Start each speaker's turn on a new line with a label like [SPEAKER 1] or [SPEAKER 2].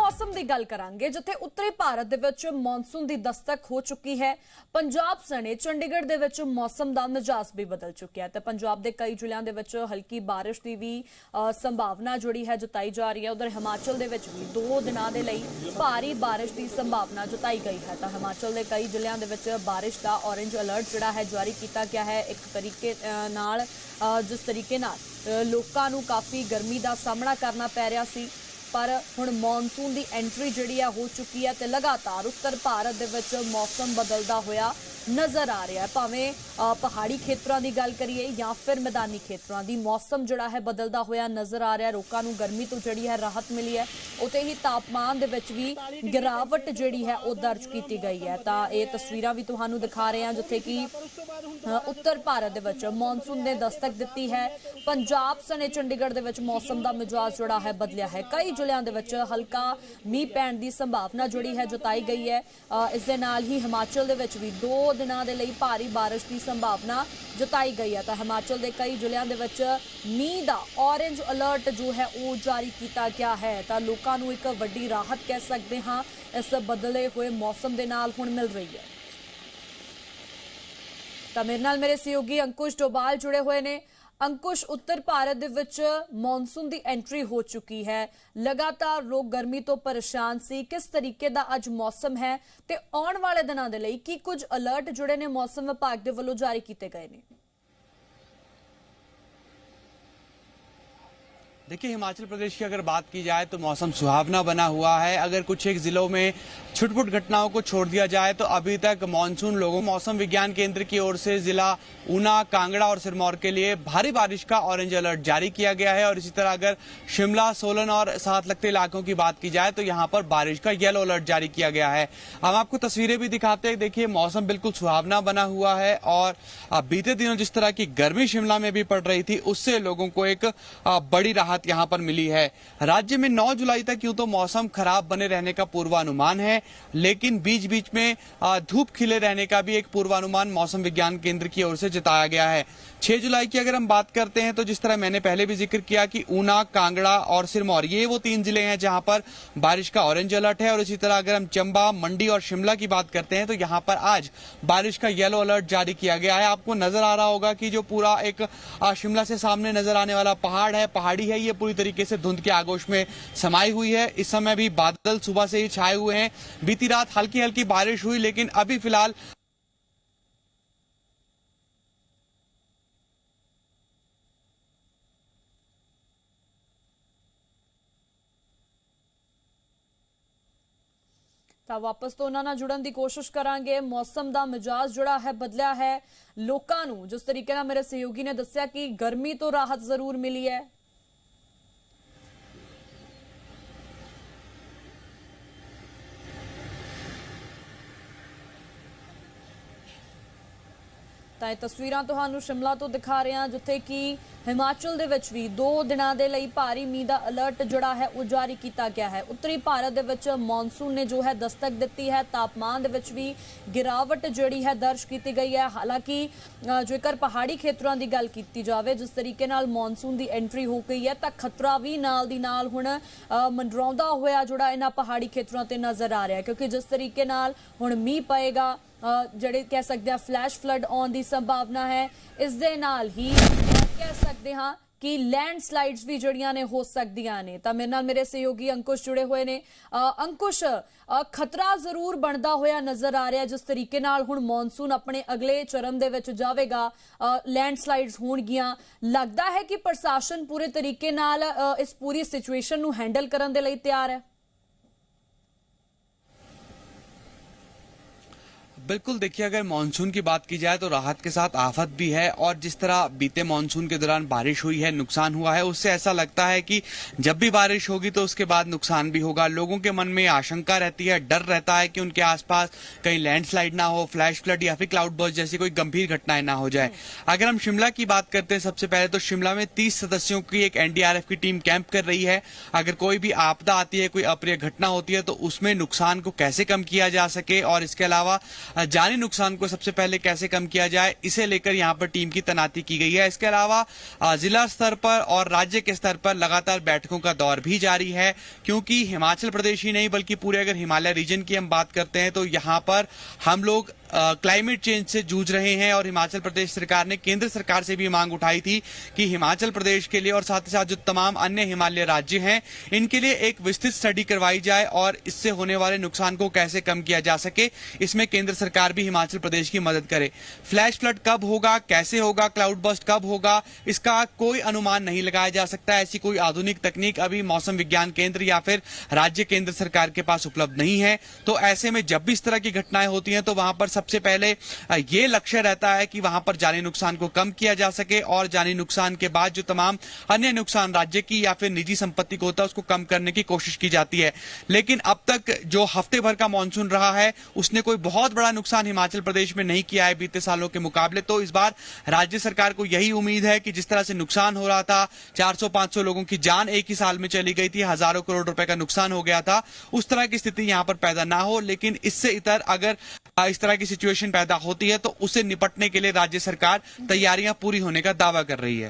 [SPEAKER 1] मौसम की गल करांगे जिथे उत्तरी भारत दे विच मॉनसून की दस्तक हो चुकी है। पंजाब सने चंडीगढ़ दे विच मौसम का मिजाज भी बदल चुका है। तो पंजाब के कई जिलों के विच हल्की बारिश की भी संभावना जोड़ी है जताई जा रही है। उधर हिमाचल के विच भी 2 दिनों के लिए भारी बारिश की संभावना जताई गई है। तो हिमाचल के कई जिलों के विच बारिश का ऑरेंज अलर्ट जिहड़ा है जारी किया गया है। एक तरीके नाल जिस तरीके नाल लोकां नूं काफ़ी गर्मी का सामना करना पै रहा सी, पर हुण मॉनसून की एंट्री जिहड़ी हो चुकी है। तो लगातार उत्तर भारत दे विच मौसम बदलदा होया नज़र आ रहा है। भावें पहाड़ी खेत्रों की गल करिए या फिर मैदानी खेत्रों की, मौसम जिहड़ा है बदलदा होया नज़र आ रहा है। लोकां नूं गर्मी तो जिहड़ी है राहत मिली है, उत्ते ही तापमान दे विच भी गिरावट जिहड़ी है वो दर्ज की गई है। तो ये तस्वीरां भी तुहानूं दिखा रहे हैं जिथे कि उत्तर भारत दे विच मॉनसून ने दस्तक दी है। पंजाब सने चंडीगढ़ दे विच मौसम का मिजाज जिहड़ा है बदलिया है। कई जिलों के विच हल्का मीह पैण की संभावना जिहड़ी है जताई गई है। इस दे नाल ही हिमाचल दे विच भी 2 दिनों के लिए भारी बारिश की संभावना जताई गई है। तो हिमाचल के कई जिलों के विच मीह का ऑरेंज अलर्ट जो है वो जारी किया गया है। तो लोगों को एक वड्डी राहत कह सकते हाँ इस बदले हुए मौसम के नाल हुण मिल रही है। तो मेरे नाल मेरे सहयोगी अंकुश डोभाल जुड़े हुए ने। अंकुश, उत्तर भारत दे विच मॉनसून की एंट्री हो चुकी है, लगातार लोग गर्मी तो परेशान सी, किस तरीके का अज मौसम है ते आने वाले दिनों के लिए की कुछ अलर्ट जुड़े ने मौसम विभाग के वलों जारी किए गए ने?
[SPEAKER 2] देखिए, हिमाचल प्रदेश की अगर बात की जाए तो मौसम सुहावना बना हुआ है। अगर कुछ एक जिलों में छुटपुट घटनाओं को छोड़ दिया जाए तो अभी तक मॉनसून लोगों मौसम विज्ञान केंद्र की ओर से जिला ऊना, कांगड़ा और सिरमौर के लिए भारी बारिश का ऑरेंज अलर्ट जारी किया गया है। और इसी तरह अगर शिमला, सोलन और साथ लगते इलाकों की बात की जाए तो यहाँ पर बारिश का येलो अलर्ट जारी किया गया है। हम आपको तस्वीरें भी दिखाते हैं। देखिए, मौसम बिल्कुल सुहावना बना हुआ है और बीते दिनों जिस तरह की गर्मी शिमला में भी पड़ रही थी उससे लोगों को एक बड़ी राहत यहां पर मिली है। राज्य में 9 जुलाई तक यूं तो मौसम खराब बने रहने का पूर्वानुमान है, लेकिन बीच बीच में धूप खिले रहने का भी एक पूर्वानुमान मौसम विज्ञान केंद्र की ओर से जताया गया है। 6 जुलाई की अगर हम बात करते हैं तो जिस तरह मैंने पहले भी जिक्र किया कि ऊना, कांगड़ा और सिरमौर ये वो 3 जिले हैं जहां पर बारिश का ऑरेंज अलर्ट है। और इसी तरह अगर हम चंबा, मंडी और शिमला की बात करते हैं तो यहां पर आज बारिश का येलो अलर्ट जारी किया गया है। आपको नजर आ रहा होगा कि जो पूरा एक शिमला से सामने नजर आने वाला पहाड़ी है, ये पूरी तरीके से धुंध के आगोश में समाई हुई है। इस समय भी बादल सुबह से ही छाए हुए हैं। बीती रात हल्की हल्की बारिश हुई, लेकिन अभी फिलहाल
[SPEAKER 1] तो वापस तो उन्होंने जुड़न की कोशिश करांगे। मौसम का मिजाज जोड़ा है बदलिया है। लोगों को जिस तरीके मेरे सहयोगी ने दस्या कि गर्मी तो राहत जरूर मिली है। तस्वीरां तुहानू शिमला तो दिखा रहे हैं जिथे कि हिमाचल दे विच भी 2 दिनों के लिए भारी मीह का अलर्ट जोड़ा है वो जारी किया गया है। उत्तरी भारत दे विच मॉनसून ने जो है दस्तक दी है। तापमान दे विच भी गिरावट जिहड़ी है दर्ज की गई है। हालांकि जेकर पहाड़ी खेत्रों की गल की जाए, जिस तरीके नाल मॉनसून की एंट्री हो गई है तो खतरा भी नाल दी नाल हुण मंडराउंदा होया जोड़ा इन्हां पहाड़ी खेत्रों ते नज़र आ रहा है। क्योंकि जिस तरीके नाल हुण मीह पएगा, ਜਿਹੜੇ कह सकते हैं फ्लैश फ्लड आने की संभावना है। इस दे नाल ही कह सकते हाँ कि लैंडस्लाइड्स भी जड़ियां ने हो सकदियां ने। तो मेरे नाल मेरे सहयोगी अंकुश जुड़े हुए ने। अंकुश, खतरा जरूर बनता होया नजर आ रहा है जिस तरीके नाल हुण मॉनसून अपने अगले चरण दे विच जावेगा, लैंडस्लाइड्स होणगियां। लगता है कि प्रशासन पूरे तरीके नाल इस पूरी सिचुएशन नूं हैंडल करन दे लई तैयार है।
[SPEAKER 2] बिल्कुल, देखिए, अगर मानसून की बात की जाए तो राहत के साथ आफत भी है। और जिस तरह बीते मानसून के दौरान बारिश हुई है, नुकसान हुआ है, उससे ऐसा लगता है कि जब भी बारिश होगी तो उसके बाद नुकसान भी होगा। लोगों के मन में आशंका रहती है, डर रहता है कि उनके आसपास कहीं लैंडस्लाइड ना हो, फ्लैश फ्लड या फिर क्लाउड बर्स्ट जैसी कोई गंभीर घटनाएं ना हो जाए। अगर हम शिमला की बात करते हैं सबसे पहले, तो शिमला में 30 सदस्यों की एक एनडीआरएफ की टीम कैंप कर रही है। अगर कोई भी आपदा आती है, कोई अप्रिय घटना होती है तो उसमें नुकसान को कैसे कम किया जा सके और इसके अलावा जानी नुकसान को सबसे पहले कैसे कम किया जाए, इसे लेकर यहाँ पर टीम की तैनाती की गई है। इसके अलावा जिला स्तर पर और राज्य के स्तर पर लगातार बैठकों का दौर भी जारी है, क्योंकि हिमाचल प्रदेश ही नहीं बल्कि पूरे अगर हिमालय रीजन की हम बात करते हैं तो यहाँ पर हम लोग क्लाइमेट चेंज से जूझ रहे हैं। और हिमाचल प्रदेश सरकार ने केंद्र सरकार से भी मांग उठाई थी कि हिमाचल प्रदेश के लिए और साथ ही साथ जो तमाम अन्य हिमालय राज्य हैं इनके लिए एक विस्तृत स्टडी करवाई जाए और इससे होने वाले नुकसान को कैसे कम किया जा सके, इसमें केंद्र सरकार भी हिमाचल प्रदेश की मदद करे। फ्लैश फ्लड कब होगा, कैसे होगा, क्लाउड बस्ट कब होगा, इसका कोई अनुमान नहीं लगाया जा सकता। ऐसी कोई आधुनिक तकनीक अभी मौसम विज्ञान केंद्र या फिर राज्य केंद्र सरकार के पास उपलब्ध नहीं है। तो ऐसे में जब भी इस तरह की घटनाएं होती हैं तो वहां पर सबसे पहले ये लक्ष्य रहता है कि वहां पर जानी नुकसान को कम किया जा सके और जानी नुकसान के बाद जो तमाम अन्य नुकसान राज्य की या फिर निजी संपत्ति को होता है उसको कम करने की कोशिश की जाती है। लेकिन अब तक जो हफ्ते भर का मानसून रहा है उसने कोई बहुत बड़ा नुकसान हिमाचल प्रदेश में नहीं किया है बीते सालों के मुकाबले। तो इस बार राज्य सरकार को यही उम्मीद है कि जिस तरह से नुकसान हो रहा था, 400-500 लोगों की जान एक ही साल में चली गई थी, हजारों करोड़ रुपए का नुकसान हो गया था, उस तरह की स्थिति यहां पर पैदा ना हो। लेकिन इससे इतर अगर इस तरह की सिचुएशन पैदा होती है तो उसे निपटने के लिए राज्य सरकार तैयारियां पूरी होने का दावा कर रही है।